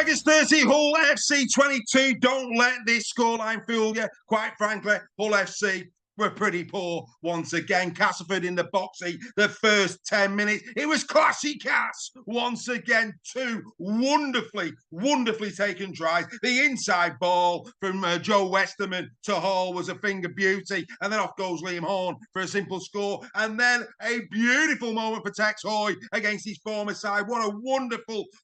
Tigers 30, Hull FC 22. Don't let this scoreline fool you. Quite frankly, Hull FC were pretty poor once again. Castleford in the boxy the first 10 minutes. It was classy Cats once again. Two wonderfully taken tries. The inside ball from Joe Westerman to Hall was a finger beauty. And then off goes Liam Horn for a simple score. And then a beautiful moment for Tex Hoy against his former side. What a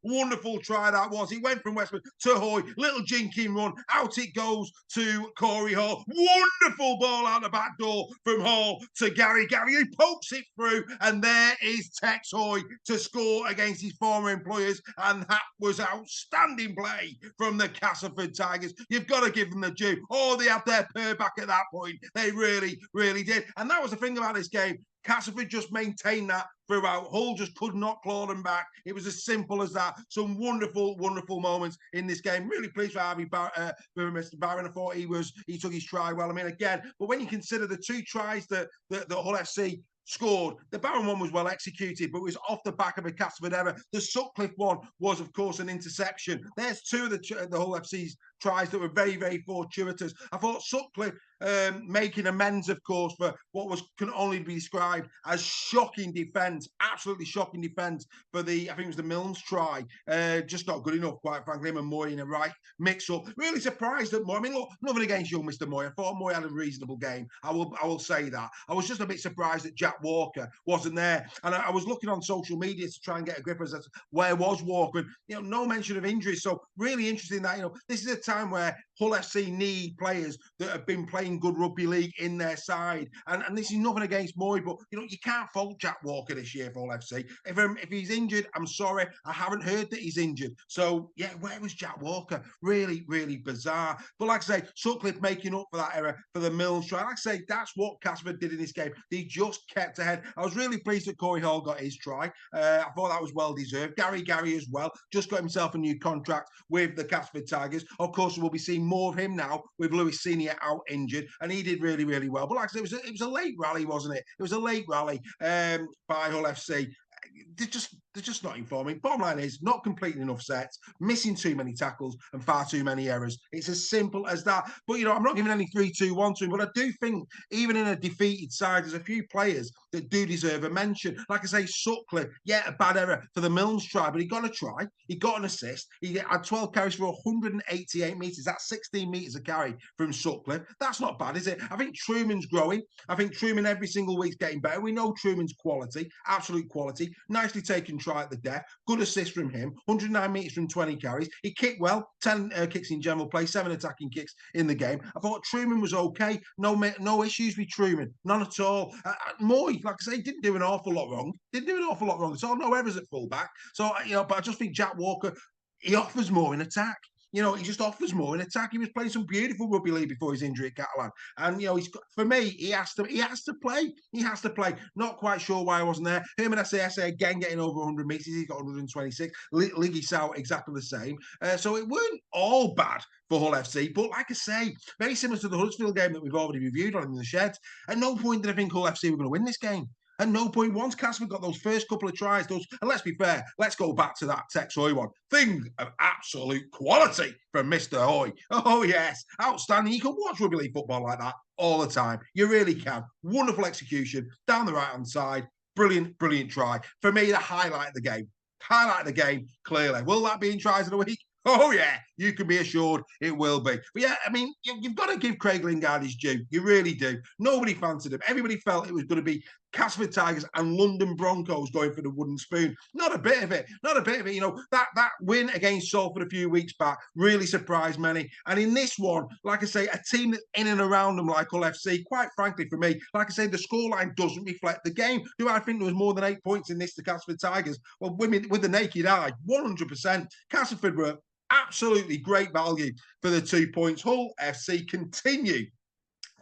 wonderful try that was. He went from Westerman to Hoy. Little jinking run. Out it goes to Corey Hall. Wonderful ball out the back door from Hall to Gary. Gary, who pokes it through, and there is Tex Hoy to score against his former employers, and that was outstanding play from the Castleford Tigers. You've got to give them the due. Oh, they had their purr back at that point. They really did. And that was the thing about this game. Castleford just maintained that throughout. Hull just could not claw them back. It was as simple as that. Some wonderful moments in this game. Really pleased for Mr. Barron. I thought he took his try well. I mean, again, but when you consider the two tries that Hull FC scored, the Barron one was well executed, but it was off the back of a Castleford error. The Sutcliffe one was, of course, an interception. There's two of the Hull FC's tries that were very fortuitous. I thought Sutcliffe making amends, of course, for what can only be described as shocking defence, absolutely shocking defence for I think it was the Milnes try. Just not good enough, quite frankly. Him and Moy in a right mix-up. Really surprised at Moy. I mean, look, nothing against you, Mr. Moy. I thought Moy had a reasonable game. I will say that. I was just a bit surprised that Jack Walker wasn't there. And I was looking on social media to try and get a grip as to where was Walker. And, no mention of injuries. So really interesting that, this is a time where Hull FC need players that have been playing good rugby league in their side. And this is nothing against Moy, but you can't fault Jack Walker this year for Hull FC. If he's injured, I'm sorry, I haven't heard that he's injured. So yeah, where was Jack Walker? Really bizarre. But like I say, Sutcliffe making up for that error for the Milnes try. Like I say, that's what Castleford did in this game. They just kept ahead. I was really pleased that Corey Hall got his try. I thought that was well deserved. Gary as well, just got himself a new contract with the Castleford Tigers. Of course, we'll be seeing more of him now with Lewis Senior out injured, and he did really well. But like I said, it was a late rally, wasn't it? It was a late rally by Hull FC. They're just not informing. Bottom line is, not completing enough sets, missing too many tackles, and far too many errors. It's as simple as that. But, I'm not giving any 3-2-1 to him, but I do think, even in a defeated side, there's a few players that do deserve a mention. Like I say, Sutcliffe, a bad error for the Milnes try, but he got a try. He got an assist. He had 12 carries for 188 metres. That's 16 metres a carry from Sutcliffe. That's not bad, is it? I think Truman's growing. I think Truman every single week's getting better. We know Truman's quality, absolute quality. Nicely taken try at the death. Good assist from him. 109 metres from 20 carries. He kicked well. 10 kicks in general play. 7 attacking kicks in the game. I thought Truman was okay. No issues with Truman. None at all. Moy, like I say, didn't do an awful lot wrong. It's all no errors at fullback. So, but I just think Jack Walker, he offers more in attack. He just offers more in attack. He was playing some beautiful rugby league before his injury at Catalan. And, for me, he has to play. He has to play. Not quite sure why I wasn't there. Herman Essa again getting over 100 metres. He's got 126. Liggy Sow, exactly the same. So it weren't all bad for Hull FC. But like I say, very similar to the Huddersfield game that we've already reviewed on in the shed. At no point did I think Hull FC were going to win this game. At no point, once Castleford got those first couple of tries, and let's be fair, let's go back to that Tex Hoy one. Thing of absolute quality from Mr. Hoy. Oh, yes, outstanding. You can watch rugby league football like that all the time. You really can. Wonderful execution, down the right-hand side. Brilliant try. For me, the highlight of the game. Clearly. Will that be in tries of the week? Oh, yeah, you can be assured it will be. But yeah, I mean, you've got to give Craig Lingard his due. You really do. Nobody fancied him. Everybody felt it was going to be Castleford Tigers and London Broncos going for the wooden spoon. Not a bit of it. That win against Salford a few weeks back really surprised many. And in this one, like I say, a team that's in and around them like Hull FC, quite frankly for me, like I say, the scoreline doesn't reflect the game. Do I think there was more than 8 points in this to Castleford Tigers? Well, with the naked eye, 100%. Castleford were absolutely great value for the 2 points. Hull FC continue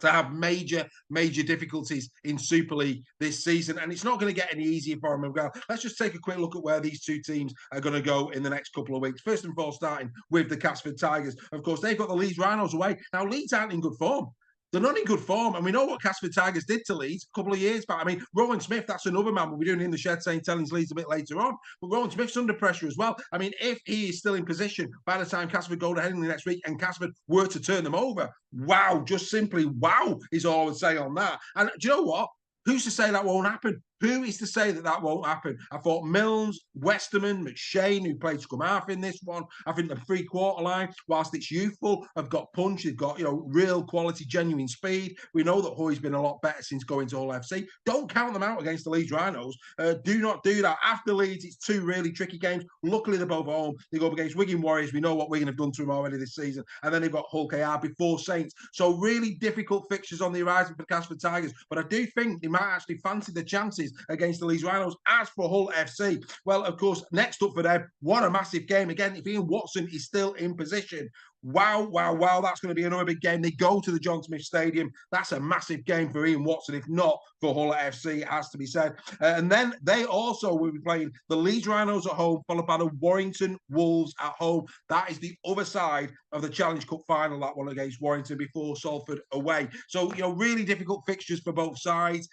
to have major difficulties in Super League this season, and it's not going to get any easier for them. Let's just take a quick look at where these two teams are going to go in the next couple of weeks. First and foremost, starting with the Castleford Tigers. Of course, they've got the Leeds Rhinos away. Now, Leeds aren't in good form. they're not in good form. And we know what Castleford Tigers did to Leeds a couple of years back. I mean, Rowan Smith, that's another man we'll be doing in the shed saying Tellings Leeds a bit later on. But Rowan Smith's under pressure as well. I mean, if he is still in position by the time Castleford go to Headingley next week and Castleford were to turn them over, wow, just simply wow is all I would say on that. And do you know what? Who's to say that won't happen? Who is to say that that won't happen? I thought Milnes, Westerman, McShane, who played scrum half in this one. I think the three-quarter line, whilst it's youthful, have got punch. They've got, real quality, genuine speed. We know that Hoy's been a lot better since going to Hull FC. Don't count them out against the Leeds Rhinos. Do not do that. After Leeds, it's two really tricky games. Luckily, they're both at home. They go up against Wigan Warriors. We know what Wigan have done to them already this season. And then they've got Hull KR before Saints. So really difficult fixtures on the horizon for Castleford Tigers. But I do think they might actually fancy the chances against the Leeds Rhinos. As for Hull FC, well, of course, next up for them, what a massive game. Again, if Ian Watson is still in position, wow, that's going to be another big game. They go to the John Smith Stadium. That's a massive game for Ian Watson, if not for Hull FC, it has to be said. And then they also will be playing the Leeds Rhinos at home, followed by the Warrington Wolves at home. That is the other side of the Challenge Cup final, that one against Warrington before Salford away. So, really difficult fixtures for both sides.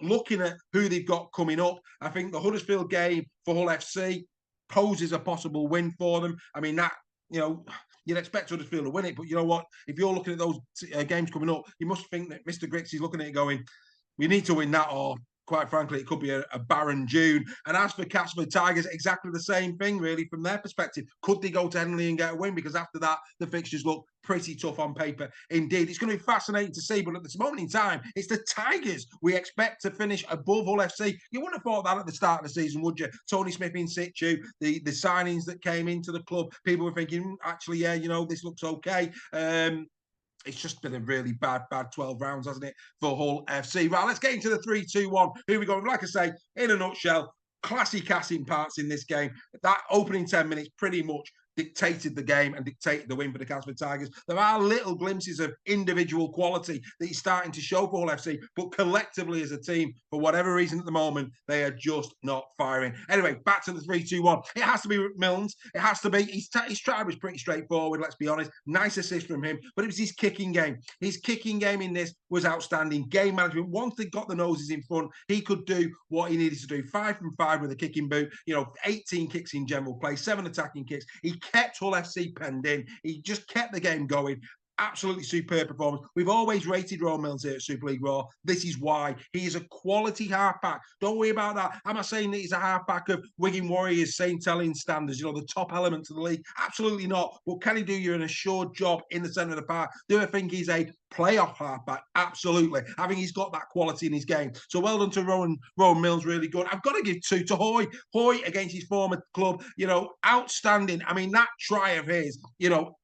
Looking at who they've got coming up, I think the Huddersfield game for Hull FC poses a possible win for them. I mean, that, you'd expect Huddersfield to win it, but you know what? If you're looking at those games coming up, you must think that Mr. Griggs is looking at it going, we need to win that, or quite frankly, it could be a barren June. And as for Castleford Tigers, exactly the same thing, really, from their perspective. Could they go to Henley and get a win? Because after that, the fixtures look pretty tough on paper indeed. It's going to be fascinating to see, but at this moment in time, it's the Tigers we expect to finish above Hull FC. You wouldn't have thought that at the start of the season, would you? Tony Smith in situ, the signings that came into the club, people were thinking, actually, yeah, this looks okay. It's just been a really bad 12 rounds, hasn't it, for Hull FC? Right, let's get into the 3-2-1. Here we go. Like I say, in a nutshell, classy casting parts in this game. That opening 10 minutes pretty much dictated the game and dictated the win for the Castleford Tigers. There are little glimpses of individual quality that he's starting to show for Hull FC, but collectively as a team, for whatever reason at the moment, they are just not firing. Anyway, back to the 3-2-1. It has to be Milnes. It has to be. His try was pretty straightforward, let's be honest. Nice assist from him, but it was his kicking game. His kicking game in this was outstanding. Game management. Once they got the noses in front, he could do what he needed to do. 5 from 5 with a kicking boot. 18 kicks in general play, 7 attacking kicks. He kept Hull FC penned in. He just kept the game going. Absolutely superb performance. We've always rated Rowan Milnes here at Super League Raw. This is why. He is a quality halfback. Don't worry about that. Am I saying that he's a halfback of Wigan Warriors, St. Helens standards, the top elements of the league? Absolutely not. But can he do you an assured job in the centre of the park? Do I think he's a playoff halfback? Absolutely. I think he's got that quality in his game. So well done to Rowan Milnes, really good. I've got to give 2 to Hoy. Hoy against his former club, outstanding. I mean, that try of his,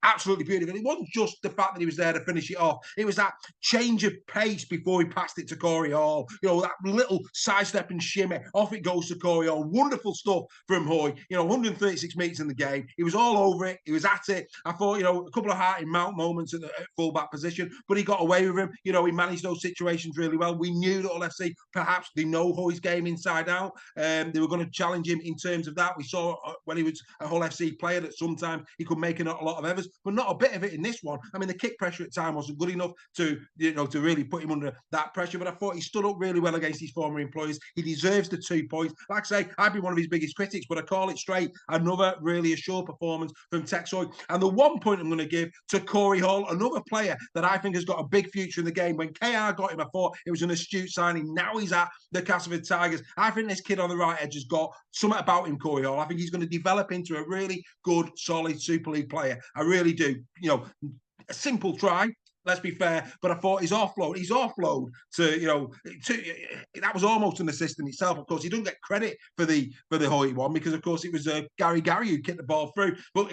absolutely beautiful. It wasn't just the fact that he was there to finish it off. It was that change of pace before he passed it to Corey Hall. That little sidestep and shimmy. Off it goes to Corey Hall. Wonderful stuff from Hoy. 136 metres in the game. He was all over it. He was at it. I thought, a couple of heart in mount moments at full-back position, but he got away with him. He managed those situations really well. We knew that Hull FC, perhaps they know Hoy's game inside out. They were going to challenge him in terms of that. We saw when he was a Hull FC player that sometimes he could make a lot of errors, but not a bit of it in this one. I mean, the kick pressure at time wasn't good enough to really put him under that pressure, but I thought he stood up really well against his former employers. He deserves the 2 points. Like I say, I've been one of his biggest critics, but I call it straight. Another really assured performance from Tex Hoy. And the 1 point I'm going to give to Corey Hall, another player that I think has got a big future in the game. When KR got him, I thought it was an astute signing. Now he's at the Castleford Tigers. I think this kid on the right edge has got something about him, Corey Hall. I think he's going to develop into a really good, solid Super League player. I really do. A simple try, let's be fair, but I thought his offload to, that was almost an assist in itself. Of course, he doesn't get credit for the Hoy one because, of course, it was Gary who kicked the ball through. But,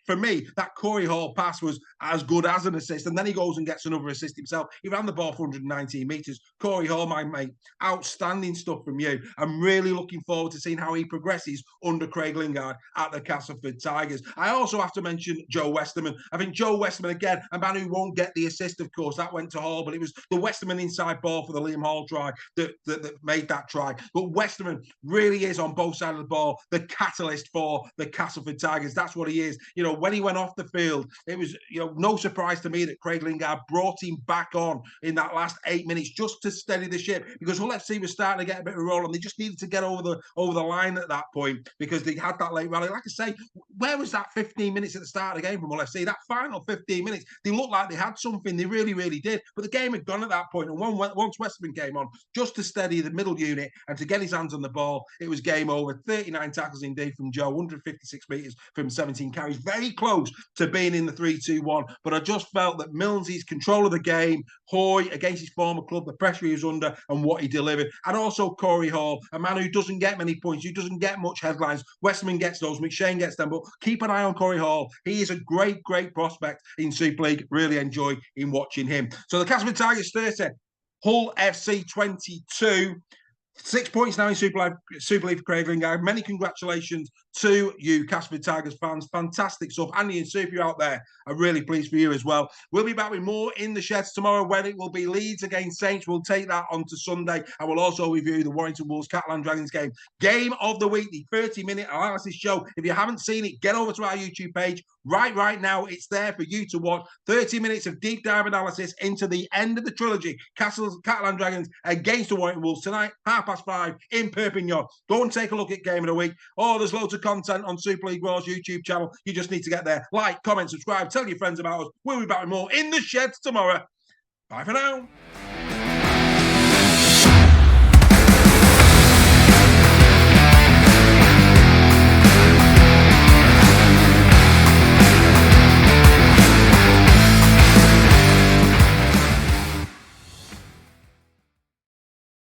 for me, that Corey Hall pass was as good as an assist, and then he goes and gets another assist himself. He ran the ball for 119 metres. Corey Hall, my mate, outstanding stuff from you. I'm really looking forward to seeing how he progresses under Craig Lingard at the Castleford Tigers. I also have to mention Joe Westerman. I think Joe Westerman, again, a man who won't get the assist, of course, that went to Hall, but it was the Westerman inside ball for the Liam Hall try that made that try. But Westerman really is on both sides of the ball the catalyst for the Castleford Tigers. That's what he is. You know, when he went off the field, it was, you know, no surprise to me that Craig Lingard brought him back on in that last 8 minutes just to steady the ship, because Hull FC was starting to get a bit of a roll and they just needed to get over the line at that point because they had that late rally. Like I say, where was that 15 minutes at the start of the game from Hull FC? That final 15 minutes, they looked like they had something. They really, really did. But the game had gone at that point. And once Westerman came on, just to steady the middle unit and to get his hands on the ball, it was game over. 39 tackles indeed from Joe, 156 metres from 17 carries. Very close to being in the 3-2-1. But I just felt that Millsy's control of the game, Hoy against his former club, the pressure he was under and what he delivered. And also Corey Hall, a man who doesn't get many points, who doesn't get much headlines. Westerman gets those, McShane gets them, but keep an eye on Corey Hall. He is a great, great prospect in Super League. Really enjoy in watching him. So the Castleford Tigers 30, Hull FC 22. 6 points now in Super League for Craig Lingard. Many congratulations to you, Castleford Tigers fans. Fantastic stuff. Andy and Sue, if you're out there, I'm really pleased for you as well. We'll be back with more in the sheds tomorrow when it will be Leeds against Saints. We'll take that on to Sunday. And we'll also review the Warrington Wolves Catalan Dragons game. Game of the week, the 30-minute analysis show. If you haven't seen it, get over to our YouTube page. Right now, it's there for you to watch. 30 minutes of deep dive analysis into the end of the trilogy. Catalan Dragons against the Warrington Wolves tonight, 5:30 in Perpignan. Go and take a look at Game of the Week. Oh, there's loads of content on Super League Raw's YouTube channel. You just need to get there. Like, comment, subscribe, tell your friends about us. We'll be back with more in the sheds tomorrow. Bye for now.